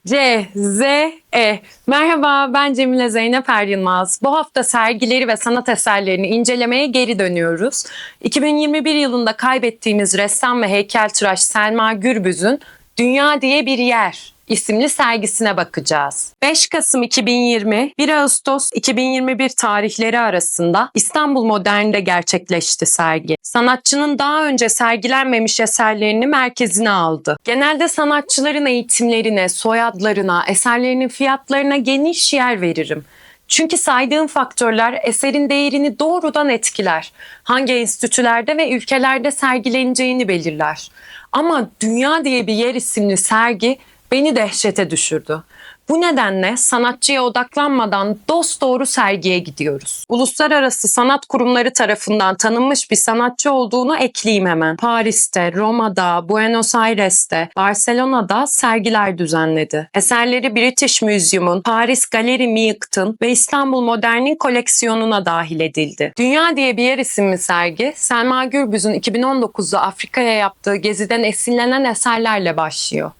C, Z, E. Merhaba, ben Cemile Zeynep Er Yılmaz. Bu hafta sergileri ve sanat eserlerini incelemeye geri dönüyoruz. 2021 yılında kaybettiğimiz ressam ve heykeltıraş Selma Gürbüz'ün Dünya diye bir Yer isimli sergisine bakacağız. 5 Kasım 2020, 1 Ağustos 2021 tarihleri arasında İstanbul Modern'de gerçekleşti sergi. Sanatçının daha önce sergilenmemiş eserlerini merkezine aldı. Genelde sanatçıların eğitimlerine, soyadlarına, eserlerinin fiyatlarına geniş yer veririm. Çünkü saydığım faktörler eserin değerini doğrudan etkiler. Hangi enstitülerde ve ülkelerde sergileneceğini belirler. Ama Dünya diye bir Yer isimli sergi beni dehşete düşürdü. Bu nedenle sanatçıya odaklanmadan dosdoğru sergiye gidiyoruz. Uluslararası sanat kurumları tarafından tanınmış bir sanatçı olduğunu ekleyeyim hemen. Paris'te, Roma'da, Buenos Aires'te, Barcelona'da sergiler düzenledi. Eserleri British Museum'un, Paris Gallery Miyıkt'ın ve İstanbul Modern'in koleksiyonuna dahil edildi. Dünya diye bir Yer isimli sergi, Selma Gürbüz'ün 2019'da Afrika'ya yaptığı geziden esinlenen eserlerle başlıyor.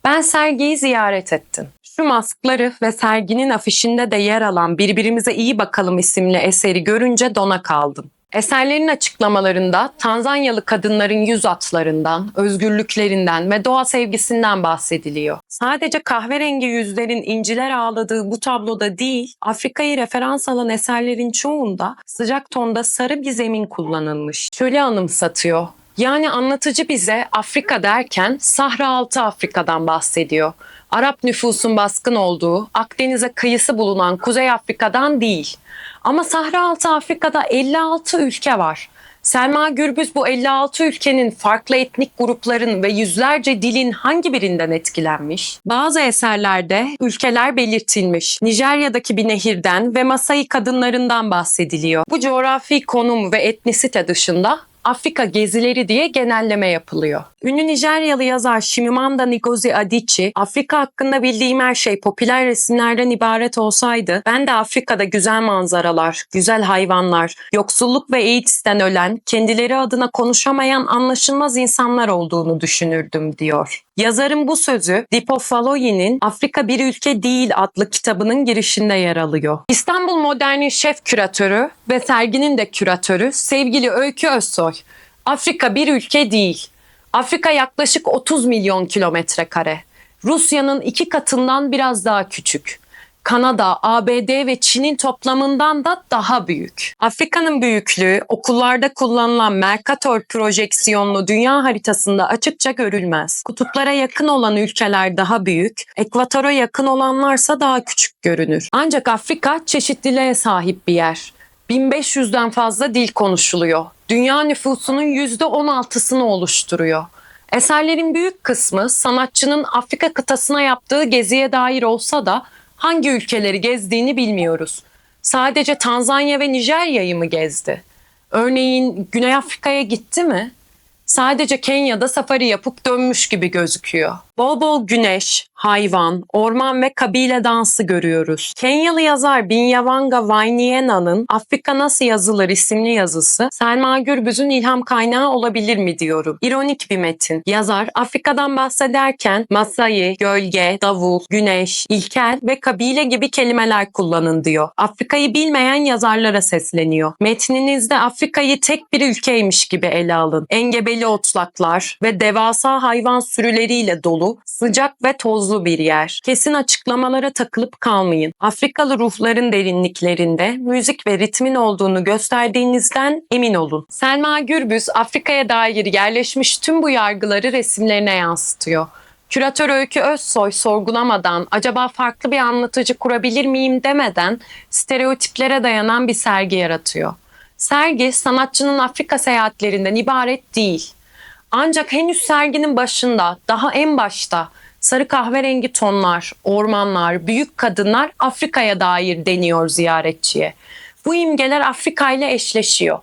Ben sergiyi ziyaret ettim. Şu maskları ve serginin afişinde de yer alan Birbirimize İyi Bakalım isimli eseri görünce dona kaldım. Eserlerin açıklamalarında Tanzanyalı kadınların yüz hatlarından, özgürlüklerinden ve doğa sevgisinden bahsediliyor. Sadece kahverengi yüzlerin inciler ağladığı bu tabloda değil, Afrika'yı referans alan eserlerin çoğunda sıcak tonda sarı bir zemin kullanılmış. Şöyle anımsatıyor. Yani anlatıcı bize Afrika derken Sahra Altı Afrika'dan bahsediyor. Arap nüfusun baskın olduğu, Akdeniz'e kıyısı bulunan Kuzey Afrika'dan değil. Ama Sahra Altı Afrika'da 56 ülke var. Selma Gürbüz bu 56 ülkenin farklı etnik grupların ve yüzlerce dilin hangi birinden etkilenmiş? Bazı eserlerde ülkeler belirtilmiş. Nijerya'daki bir nehirden ve Masai kadınlarından bahsediliyor. Bu coğrafi konum ve etnisite dışında Afrika gezileri diye genelleme yapılıyor. Ünlü Nijeryalı yazar Chimamanda Ngozi Adichie, Afrika hakkında bildiğim her şey popüler resimlerden ibaret olsaydı, ben de Afrika'da güzel manzaralar, güzel hayvanlar, yoksulluk ve AIDS'ten ölen, kendileri adına konuşamayan anlaşılmaz insanlar olduğunu düşünürdüm diyor. Yazarın bu sözü Dipo Faloyi'nin Afrika Bir Ülke Değil adlı kitabının girişinde yer alıyor. İstanbul Modern'in şef küratörü ve serginin de küratörü sevgili Öykü Özsoy. Afrika bir ülke değil. Afrika yaklaşık 30 milyon kilometre kare. Rusya'nın 2 katından biraz daha küçük. Kanada, ABD ve Çin'in toplamından da daha büyük. Afrika'nın büyüklüğü okullarda kullanılan Mercator projeksiyonlu dünya haritasında açıkça görülmez. Kutuplara yakın olan ülkeler daha büyük, ekvatora yakın olanlarsa daha küçük görünür. Ancak Afrika çeşitliliğe sahip bir yer. 1500'den fazla dil konuşuluyor. Dünya nüfusunun %16'sını oluşturuyor. Eserlerin büyük kısmı sanatçının Afrika kıtasına yaptığı geziye dair olsa da hangi ülkeleri gezdiğini bilmiyoruz. Sadece Tanzanya ve Nijerya'yı mı gezdi? Örneğin Güney Afrika'ya gitti mi? Sadece Kenya'da safari yapıp dönmüş gibi gözüküyor. Bol bol güneş, hayvan, orman ve kabile dansı görüyoruz. Kenyalı yazar Binyavanga Wainaina'nın Afrika Nasıl Yazılır isimli yazısı Selma Gürbüz'ün ilham kaynağı olabilir mi diyorum. İronik bir metin. Yazar Afrika'dan bahsederken Masai, gölge, davul, güneş, ilkel ve kabile gibi kelimeler kullanın diyor. Afrika'yı bilmeyen yazarlara sesleniyor. Metninizde Afrika'yı tek bir ülkeymiş gibi ele alın. Engebeli otlaklar ve devasa hayvan sürüleriyle dolu, sıcak ve tozlu bir yer. Kesin açıklamalara takılıp kalmayın. Afrikalı ruhların derinliklerinde müzik ve ritmin olduğunu gösterdiğinizden emin olun. Selma Gürbüz, Afrika'ya dair yerleşmiş tüm bu yargıları resimlerine yansıtıyor. Küratör Öykü Özsoy sorgulamadan, acaba farklı bir anlatıcı kurabilir miyim demeden stereotiplere dayanan bir sergi yaratıyor. Sergi, sanatçının Afrika seyahatlerinden ibaret değil. Ancak henüz serginin başında, daha en başta sarı kahverengi tonlar, ormanlar, büyük kadınlar Afrika'ya dair deniyor ziyaretçiye. Bu imgeler Afrika ile eşleşiyor.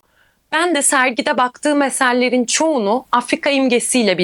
Ben de sergide baktığım eserlerin çoğunu Afrika imgesiyle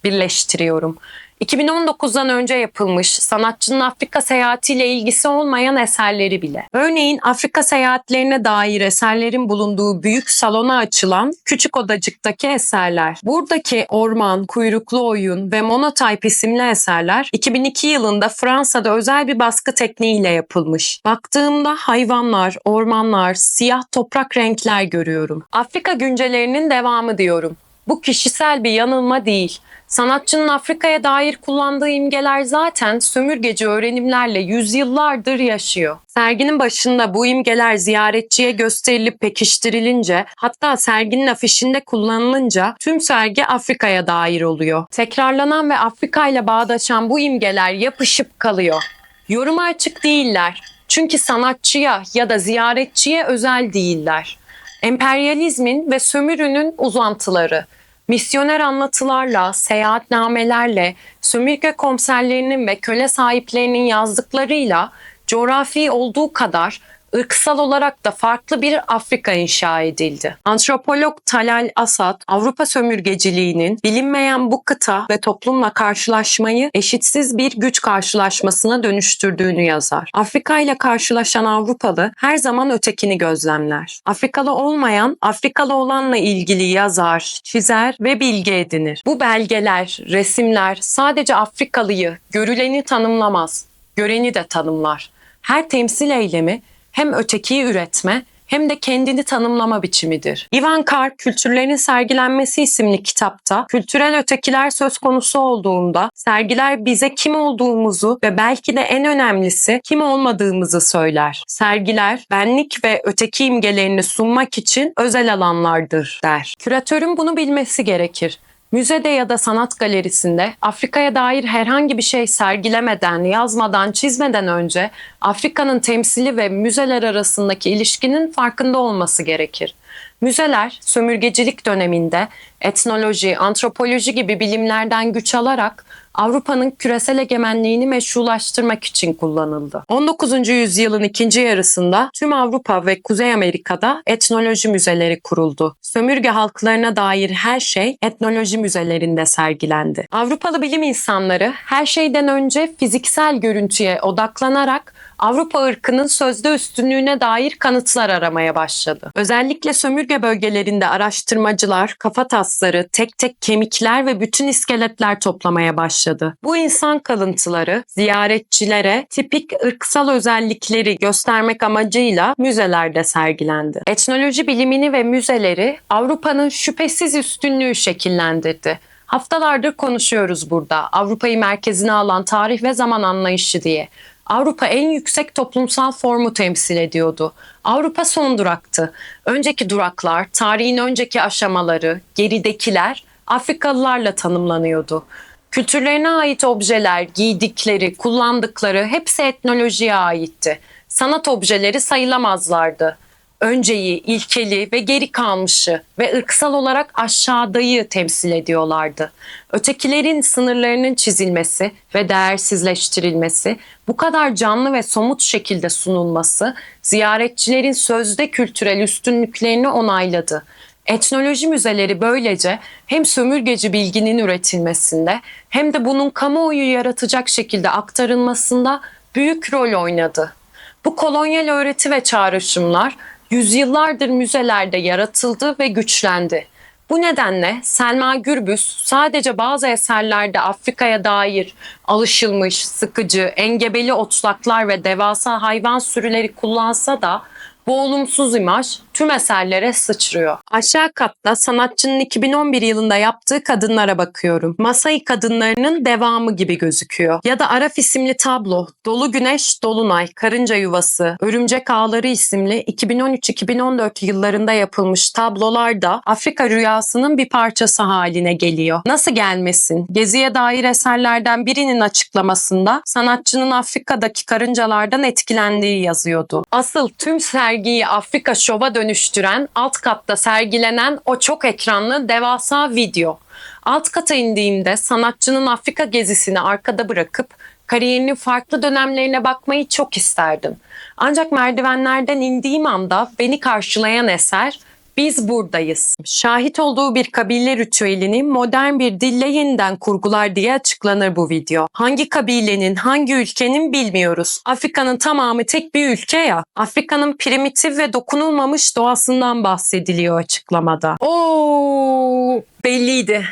birleştiriyorum. 2019'dan önce yapılmış, sanatçının Afrika seyahatiyle ilgisi olmayan eserleri bile. Örneğin Afrika seyahatlerine dair eserlerin bulunduğu büyük salona açılan Küçük Odacık'taki eserler. Buradaki Orman, Kuyruklu Oyun ve Monotype isimli eserler 2002 yılında Fransa'da özel bir baskı tekniğiyle yapılmış. Baktığımda hayvanlar, ormanlar, siyah toprak renkler görüyorum. Afrika güncelerinin devamı diyorum. Bu kişisel bir yanılma değil. Sanatçının Afrika'ya dair kullandığı imgeler zaten sömürgeci öğrenimlerle yüzyıllardır yaşıyor. Serginin başında bu imgeler ziyaretçiye gösterilip pekiştirilince, hatta serginin afişinde kullanılınca tüm sergi Afrika'ya dair oluyor. Tekrarlanan ve Afrika ile bağdaşan bu imgeler yapışıp kalıyor. Yoruma açık değiller. Çünkü sanatçıya ya da ziyaretçiye özel değiller. Emperyalizmin ve sömürünün uzantıları. Misyoner anlatılarla, seyahatnamelerle, sömürge komiserlerinin ve köle sahiplerinin yazdıklarıyla coğrafi olduğu kadar ırksal olarak da farklı bir Afrika inşa edildi. Antropolog Talal Asad, Avrupa sömürgeciliğinin bilinmeyen bu kıta ve toplumla karşılaşmayı eşitsiz bir güç karşılaşmasına dönüştürdüğünü yazar. Afrika ile karşılaşan Avrupalı her zaman ötekini gözlemler. Afrikalı olmayan, Afrikalı olanla ilgili yazar, çizer ve bilgi edinir. Bu belgeler, resimler sadece Afrikalıyı, görüleni tanımlamaz, göreni de tanımlar. Her temsil eylemi hem ötekiyi üretme hem de kendini tanımlama biçimidir. Ivan Karp, Kültürlerin Sergilenmesi isimli kitapta kültürel ötekiler söz konusu olduğunda sergiler bize kim olduğumuzu ve belki de en önemlisi kim olmadığımızı söyler. Sergiler benlik ve öteki imgelerini sunmak için özel alanlardır der. Küratörün bunu bilmesi gerekir. Müzede ya da sanat galerisinde Afrika'ya dair herhangi bir şey sergilemeden, yazmadan, çizmeden önce Afrika'nın temsili ve müzeler arasındaki ilişkinin farkında olması gerekir. Müzeler, sömürgecilik döneminde etnoloji, antropoloji gibi bilimlerden güç alarak Avrupa'nın küresel egemenliğini meşrulaştırmak için kullanıldı. 19. yüzyılın ikinci yarısında tüm Avrupa ve Kuzey Amerika'da etnoloji müzeleri kuruldu. Sömürge halklarına dair her şey etnoloji müzelerinde sergilendi. Avrupalı bilim insanları her şeyden önce fiziksel görüntüye odaklanarak Avrupa ırkının sözde üstünlüğüne dair kanıtlar aramaya başladı. Özellikle sömürge bölgelerinde araştırmacılar kafatasları, tek tek kemikler ve bütün iskeletler toplamaya başladı. Bu insan kalıntıları ziyaretçilere tipik ırksal özellikleri göstermek amacıyla müzelerde sergilendi. Etnoloji bilimini ve müzeleri Avrupa'nın şüphesiz üstünlüğü şekillendirdi. Haftalardır konuşuyoruz burada Avrupa'yı merkezine alan tarih ve zaman anlayışı diye. Avrupa en yüksek toplumsal formu temsil ediyordu. Avrupa son duraktı. Önceki duraklar, tarihin önceki aşamaları, geridekiler Afrikalılarla tanımlanıyordu. Kültürlerine ait objeler, giydikleri, kullandıkları hepsi etnolojiye aitti. Sanat objeleri sayılamazlardı. Önceyi, ilkeli ve geri kalmışı ve ırksal olarak aşağıdayı temsil ediyorlardı. Ötekilerin sınırlarının çizilmesi ve değersizleştirilmesi, bu kadar canlı ve somut şekilde sunulması, ziyaretçilerin sözde kültürel üstünlüklerini onayladı. Etnoloji müzeleri böylece hem sömürgeci bilginin üretilmesinde hem de bunun kamuoyu yaratacak şekilde aktarılmasında büyük rol oynadı. Bu kolonyal öğreti ve çağrışımlar yüzyıllardır müzelerde yaratıldı ve güçlendi. Bu nedenle Selma Gürbüz sadece bazı eserlerde Afrika'ya dair alışılmış, sıkıcı, engebeli otlaklar ve devasa hayvan sürüleri kullansa da bu olumsuz imaj tüm eserlere sıçrıyor. Aşağı katta sanatçının 2011 yılında yaptığı kadınlara bakıyorum. Masai kadınlarının devamı gibi gözüküyor. Ya da Araf isimli tablo, Dolu Güneş, Dolunay, Karınca Yuvası, Örümcek Ağları isimli 2013-2014 yıllarında yapılmış tablolar da Afrika rüyasının bir parçası haline geliyor. Nasıl gelmesin? Geziye dair eserlerden birinin açıklamasında sanatçının Afrika'daki karıncalardan etkilendiği yazıyordu. Asıl tüm sergiyi Afrika şova dönüştüren alt katta sergilenen o çok ekranlı devasa video. Alt kata indiğimde sanatçının Afrika gezisini arkada bırakıp kariyerinin farklı dönemlerine bakmayı çok isterdim. Ancak merdivenlerden indiğim anda beni karşılayan eser Biz buradayız. Şahit olduğu bir kabile ritüelini modern bir dille yeniden kurgular diye açıklanır bu video. Hangi kabilenin, hangi ülkenin bilmiyoruz. Afrika'nın tamamı tek bir ülke ya. Afrika'nın primitif ve dokunulmamış doğasından bahsediliyor açıklamada. Belliydi.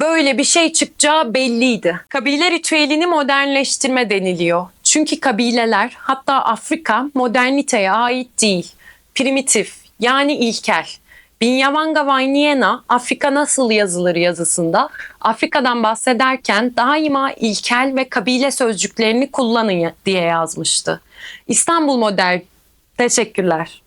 Böyle bir şey çıkacağı belliydi. Kabile ritüelini modernleştirme deniliyor. Çünkü kabileler, hatta Afrika moderniteye ait değil. Primitif, yani ilkel. Binyavanga Wainaina, Afrika nasıl yazılır yazısında Afrika'dan bahsederken daima ilkel ve kabile sözcüklerini kullanın diye yazmıştı. İstanbul Model, teşekkürler.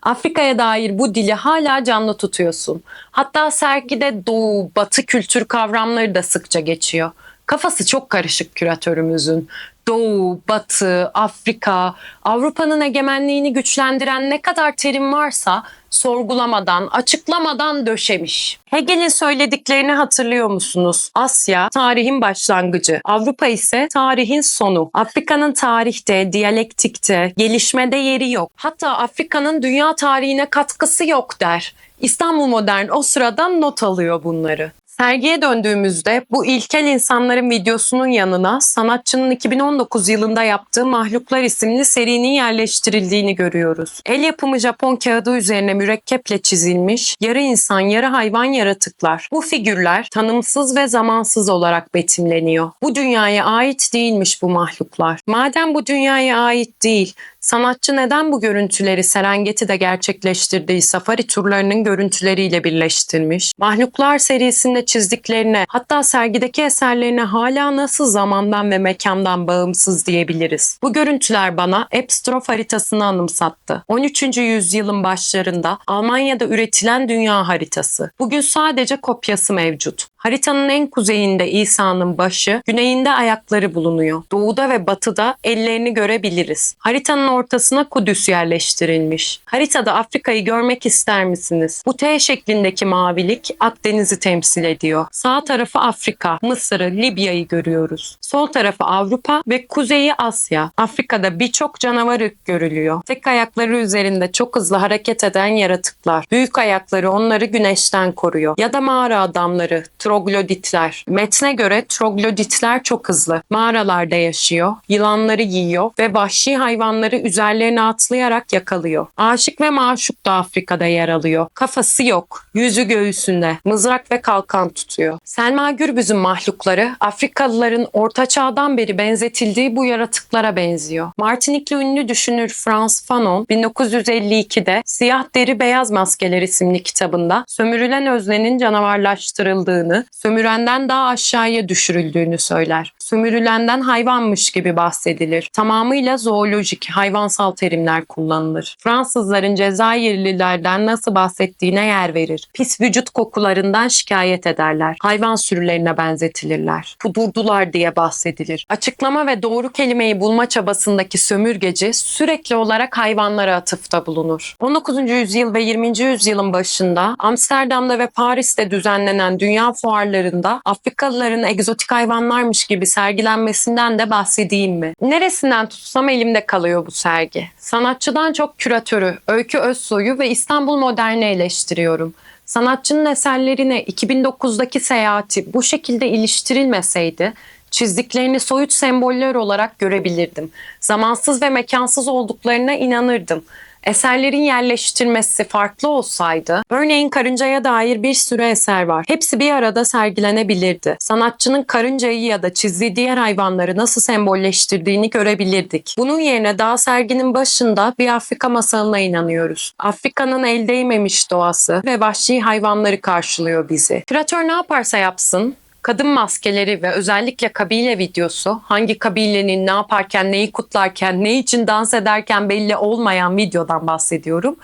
Afrika'ya dair bu dili hala canlı tutuyorsun. Hatta sergide doğu, batı kültür kavramları da sıkça geçiyor. Kafası çok karışık küratörümüzün. Doğu, Batı, Afrika, Avrupa'nın egemenliğini güçlendiren ne kadar terim varsa sorgulamadan, açıklamadan döşemiş. Hegel'in söylediklerini hatırlıyor musunuz? Asya, tarihin başlangıcı. Avrupa ise tarihin sonu. Afrika'nın tarihte, diyalektikte, gelişmede yeri yok. Hatta Afrika'nın dünya tarihine katkısı yok der. İstanbul Modern o sıradan not alıyor bunları. Sergiye döndüğümüzde bu ilkel insanların videosunun yanına sanatçının 2019 yılında yaptığı Mahluklar isimli serinin yerleştirildiğini görüyoruz. El yapımı Japon kağıdı üzerine mürekkeple çizilmiş yarı insan yarı hayvan yaratıklar. Bu figürler tanımsız ve zamansız olarak betimleniyor. Bu dünyaya ait değilmiş bu mahluklar. Madem bu dünyaya ait değil, sanatçı neden bu görüntüleri Serengeti'de gerçekleştirdiği safari turlarının görüntüleriyle birleştirmiş? Mahluklar serisinde çizdiklerine, hatta sergideki eserlerine hala nasıl zamandan ve mekandan bağımsız diyebiliriz? Bu görüntüler bana Ebstrof haritasını anımsattı. 13. yüzyılın başlarında Almanya'da üretilen dünya haritası. Bugün sadece kopyası mevcut. Haritanın en kuzeyinde İsa'nın başı, güneyinde ayakları bulunuyor. Doğuda ve batıda ellerini görebiliriz. Haritanın ortasına Kudüs yerleştirilmiş. Haritada Afrika'yı görmek ister misiniz? Bu T şeklindeki mavilik Akdeniz'i temsil ediyor. Sağ tarafı Afrika, Mısır'ı, Libya'yı görüyoruz. Sol tarafı Avrupa ve kuzeyi Asya. Afrika'da birçok canavar ırk görülüyor. Tek ayakları üzerinde çok hızlı hareket eden yaratıklar. Büyük ayakları onları güneşten koruyor. Ya da mağara adamları, trogloditler. Metne göre trogloditler çok hızlı. Mağaralarda yaşıyor, yılanları yiyor ve vahşi hayvanları üzerlerine atlayarak yakalıyor. Aşık ve maşuk da Afrika'da yer alıyor. Kafası yok, yüzü göğsünde, mızrak ve kalkan tutuyor. Selma Gürbüz'ün mahlukları Afrikalıların Orta Çağ'dan beri benzetildiği bu yaratıklara benziyor. Martinikli ünlü düşünür Frantz Fanon 1952'de Siyah Deri Beyaz Maskeler isimli kitabında sömürülen öznenin canavarlaştırıldığını, sömürenden daha aşağıya düşürüldüğünü söyler. Sömürülenden hayvanmış gibi bahsedilir. Tamamıyla zoolojik, hayvansal terimler kullanılır. Fransızların Cezayirlilerden nasıl bahsettiğine yer verir. Pis vücut kokularından şikayet ederler. Hayvan sürülerine benzetilirler. Kudurdular diye bahsedilir. Açıklama ve doğru kelimeyi bulma çabasındaki sömürgeci sürekli olarak hayvanlara atıfta bulunur. 19. yüzyıl ve 20. yüzyılın başında Amsterdam'da ve Paris'te düzenlenen dünya fuarlarında Afrikalıların egzotik hayvanlarmış gibi sergilenmesinden de bahsedeyim mi? Neresinden tutsam elimde kalıyor bu sergi. Sanatçıdan çok küratörü, Öykü Özsoy'u ve İstanbul Modern'i eleştiriyorum. Sanatçının eserlerine 2009'daki seyahati bu şekilde iliştirilmeseydi, çizdiklerini soyut semboller olarak görebilirdim. Zamansız ve mekansız olduklarına inanırdım. Eserlerin yerleştirmesi farklı olsaydı, örneğin karıncaya dair bir sürü eser var. Hepsi bir arada sergilenebilirdi. Sanatçının karıncayı ya da çizdiği diğer hayvanları nasıl sembolleştirdiğini görebilirdik. Bunun yerine daha serginin başında bir Afrika masalına inanıyoruz. Afrika'nın el değmemiş doğası ve vahşi hayvanları karşılıyor bizi. Küratör ne yaparsa yapsın, kadın maskeleri ve özellikle kabile videosu, hangi kabilenin ne yaparken, neyi kutlarken, ne için dans ederken belli olmayan videodan bahsediyorum.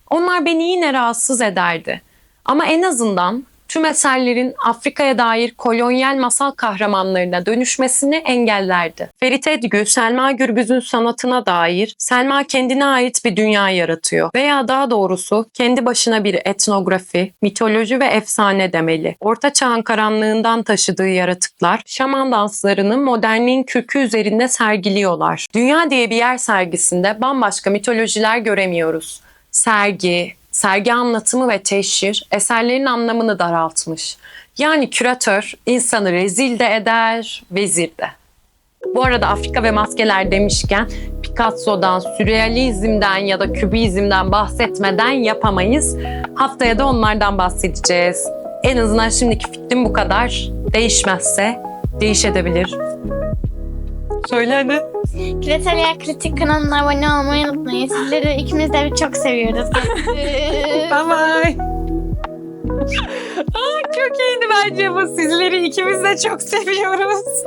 Onlar beni yine rahatsız ederdi. Ama en azından tüm eserlerin Afrika'ya dair kolonyal masal kahramanlarına dönüşmesini engellerdi. Ferit Edgü, Selma Gürbüz'ün sanatına dair Selma kendine ait bir dünya yaratıyor. Veya daha doğrusu kendi başına bir etnografi, mitoloji ve efsane demeli. Orta Çağ'ın karanlığından taşıdığı yaratıklar şaman danslarını modernliğin kürkü üzerinde sergiliyorlar. Dünya diye bir yer sergisinde bambaşka mitolojiler göremiyoruz. Sergi, sergi anlatımı ve teşhir eserlerin anlamını daraltmış. Yani küratör insanı rezil de eder, vezir de. Bu arada Afrika ve maskeler demişken Picasso'dan, sürrealizmden ya da kübizmden bahsetmeden yapamayız. Haftaya da onlardan bahsedeceğiz. En azından şimdiki fikrim bu kadar. Değişmezse değişebilir. Söyle hadi. Kretalya Kritik kanalına abone olmayı unutmayın. Sizleri ikimiz de çok seviyoruz. Bye bye. Aa, çok iyiydi bence bu. Sizleri ikimiz de çok seviyoruz.